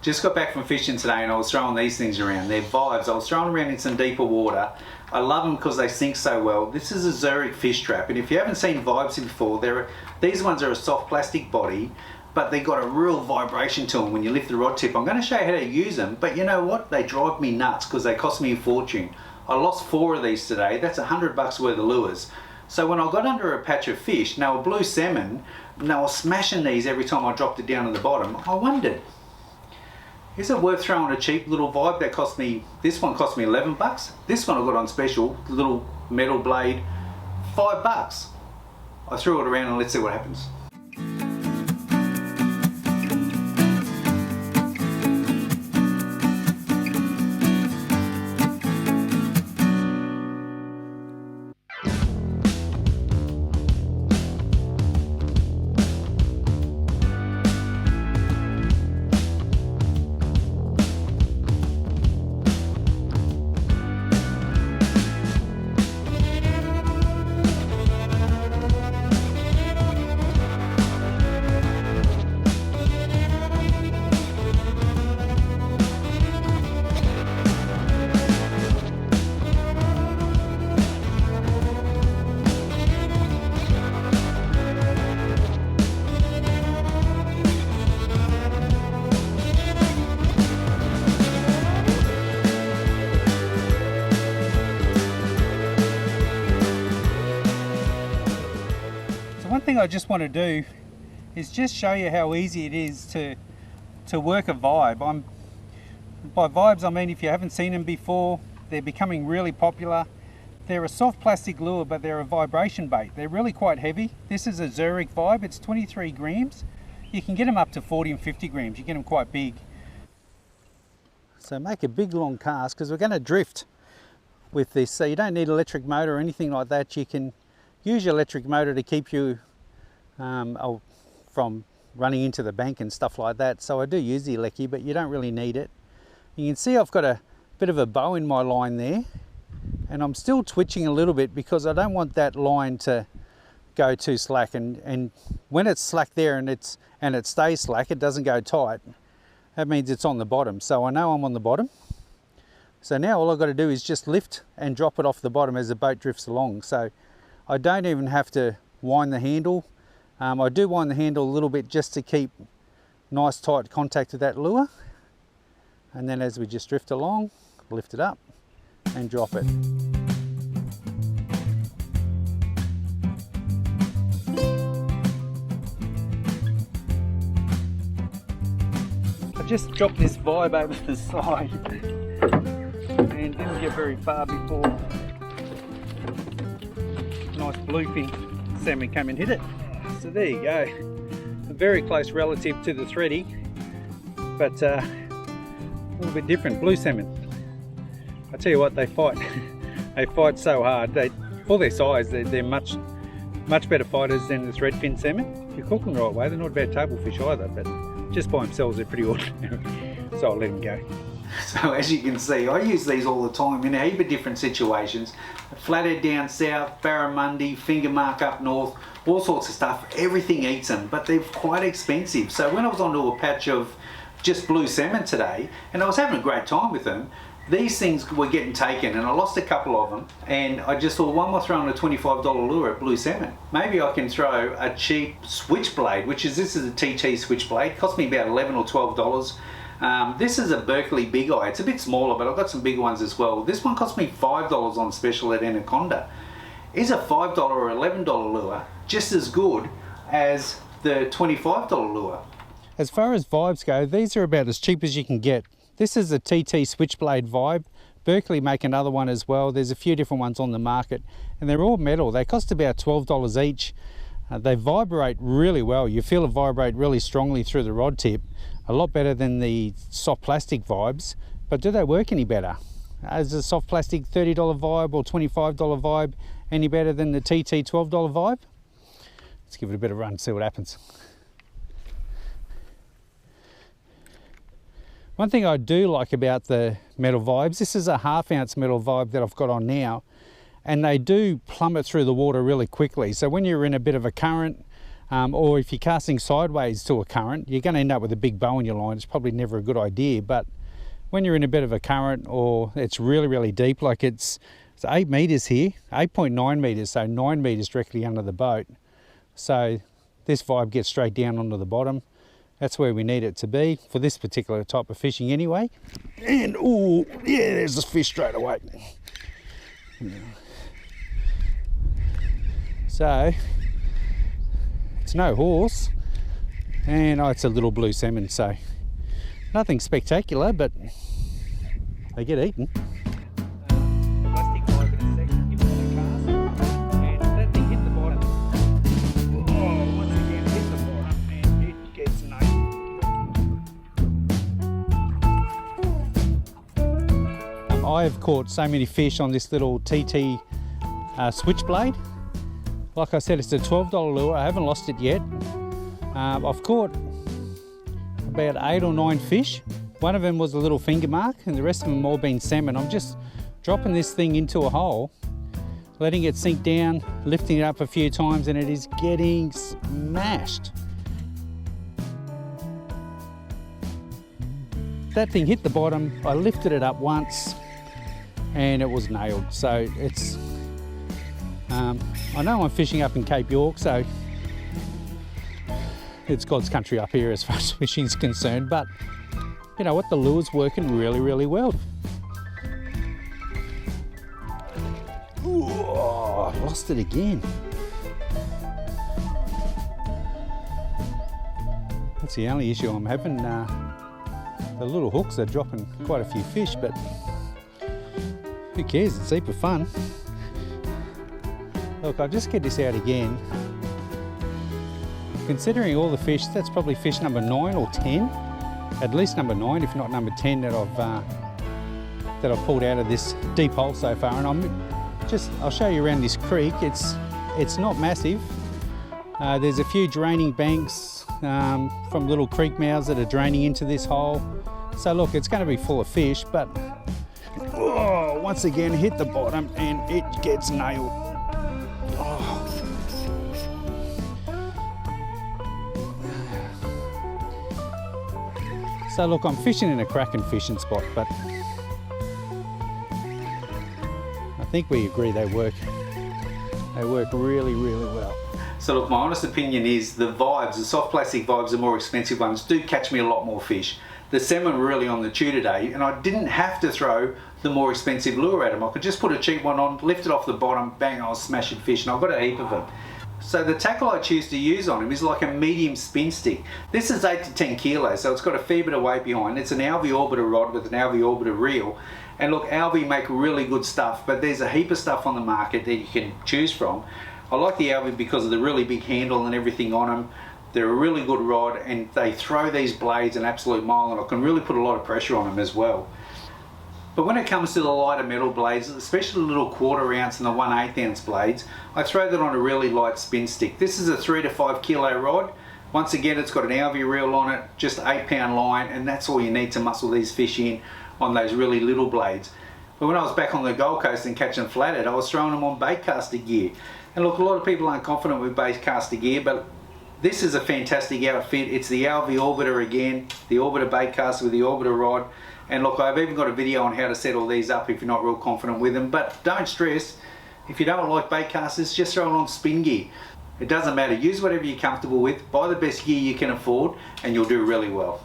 Just got back from fishing today and I was throwing these things around. They're Vibes. I was throwing around in some deeper water. I love them because they sink so well. This is a Zurich fish trap, and if you haven't seen Vibes before, these ones are a soft plastic body, but they got a real vibration to them when you lift the rod tip. I'm going to show you how to use them, but you know what? They drive me nuts because they cost me a fortune. I lost 4 of these today. That's $100 worth of lures. So when I got under a patch of fish, now a blue salmon, and I was smashing these every time I dropped it down to the bottom, I wondered, is it worth throwing a cheap little Vibe that cost me, this one cost me 11 bucks. This one I got on special, little metal blade, $5. I threw it around and let's see what happens. One thing I just want to do is just show you how easy it is to work a Vibe. By Vibes I mean, if you haven't seen them before, they're becoming really popular. They're a soft plastic lure, but they're a vibration bait. They're really quite heavy. This is a Zurich Vibe, it's 23 grams. You can get them up to 40 and 50 grams, you get them quite big. So make a big long cast, because we're going to drift with this, so you don't need electric motor or anything like that. You can use your electric motor to keep you from running into the bank and stuff like that. So I do use the Lecky, but you don't really need it. You can see I've got a bit of a bow in my line there, and I'm still twitching a little bit because I don't want that line to go too slack. And when it's slack there and it stays slack, it doesn't go tight. That means it's on the bottom. So I know I'm on the bottom. So now all I've got to do is just lift and drop it off the bottom as the boat drifts along. So I don't even have to wind the handle. I do wind the handle a little bit just to keep nice tight contact with that lure. And then as we just drift along, lift it up and drop it. I just dropped this Vibe over the side and didn't get very far before nice bluefin salmon came and hit it. So there you go, a very close relative to the thready, but a little bit different. Blue salmon, I tell you what, they fight. They fight so hard. For their size, they're much better fighters than the threadfin salmon. If you cook them the right way, they're not a bad table fish either, but just by themselves they're pretty ordinary. So I'll let them go. So as you can see, I use these all the time in a heap of different situations. Flathead down south, barramundi, finger mark up north, all sorts of stuff. Everything eats them, but they're quite expensive. So when I was onto a patch of just blue salmon today, and I was having a great time with them, these things were getting taken, and I lost a couple of them, and I just thought, why am I throwing a $25 lure at blue salmon? Maybe I can throw a cheap Switchblade, this is a TT Switchblade, cost me about $11 or $12. This is a Berkeley Big Eye. It's a bit smaller, but I've got some big ones as well. This one cost me $5 on special at Anaconda. Is a $5 or $11 lure just as good as the $25 lure? As far as Vibes go, these are about as cheap as you can get. This is a TT Switchblade Vibe. Berkeley make another one as well. There's a few different ones on the market, and they're all metal. They cost about $12 each. They vibrate really well. You feel it vibrate really strongly through the rod tip. A lot better than the soft plastic Vibes, but do they work any better? Is a soft plastic $30 Vibe or $25 Vibe any better than the TT $12 Vibe? Let's give it a bit of a run, see what happens. One thing I do like about the metal Vibes, this is a 1/2 ounce metal Vibe that I've got on now, and they do plummet through the water really quickly. So when you're in a bit of a current, or if you're casting sideways to a current, you're going to end up with a big bow in your line. It's probably never a good idea, but when you're in a bit of a current or it's really, really deep, like it's 8 meters here, 8.9 meters, so 9 meters directly under the boat. So this vibe gets straight down onto the bottom. That's where we need it to be for this particular type of fishing anyway. And oh yeah, there's this fish straight away. So it's no horse, and it's a little blue salmon, so nothing spectacular, but they get eaten. I have caught so many fish on this little TT Switchblade. Like I said, it's a $12 lure. I haven't lost it yet. I've caught about 8 or 9 fish. One of them was a little finger mark and the rest of them all been salmon. I'm just dropping this thing into a hole, letting it sink down, lifting it up a few times, and it is getting smashed. That thing hit the bottom. I lifted it up once and it was nailed. So it's, I know I'm fishing up in Cape York, so it's God's country up here as far as fishing is concerned, but you know what, the lure's working really, really well. Ooh, I lost it again. That's the only issue I'm having. The little hooks are dropping quite a few fish, but who cares, it's super fun. Look, I'll just get this out again. Considering all the fish, that's probably fish number 9 or 10. At least number 9, if not number 10 that I've pulled out of this deep hole so far. And I'll show you around this creek. It's not massive. There's a few draining banks from little creek mouths that are draining into this hole. So look, it's going to be full of fish, but once again hit the bottom and it gets nailed. So look, I'm fishing in a cracking fishing spot, but I think we agree they work really, really well. So look, my honest opinion is the vibes, the soft plastic vibes, the more expensive ones, do catch me a lot more fish. The salmon were really on the chew today, and I didn't have to throw the more expensive lure at them. I could just put a cheap one on, lift it off the bottom, bang, I was smashing fish, and I've got a heap of them. So the tackle I choose to use on him is like a medium spin stick. This is 8 to 10 kilos, so it's got a fair bit of weight behind. It's an Alvey orbiter rod with an Alvey orbiter reel. And look, Alvey make really good stuff, but there's a heap of stuff on the market that you can choose from. I like the Alvey because of the really big handle and everything on them. They're a really good rod, and they throw these blades an absolute mile, and I can really put a lot of pressure on them as well. But when it comes to the lighter metal blades, especially the little 1/4 ounce and the 1/8 ounce blades, I throw that on a really light spin stick. This is a 3 to 5 kilo rod. Once again, it's got an Alvey reel on it, just 8-pound line, and that's all you need to muscle these fish in on those really little blades. But when I was back on the Gold Coast and catching flathead, I was throwing them on bait caster gear. And look, a lot of people aren't confident with bait caster gear, but this is a fantastic outfit. It's the Alvey orbiter again, the orbiter bait caster with the orbiter rod. And look, I've even got a video on how to set all these up if you're not real confident with them. But don't stress, if you don't like bait casters, just throw it on spin gear. It doesn't matter, use whatever you're comfortable with, buy the best gear you can afford, and you'll do really well.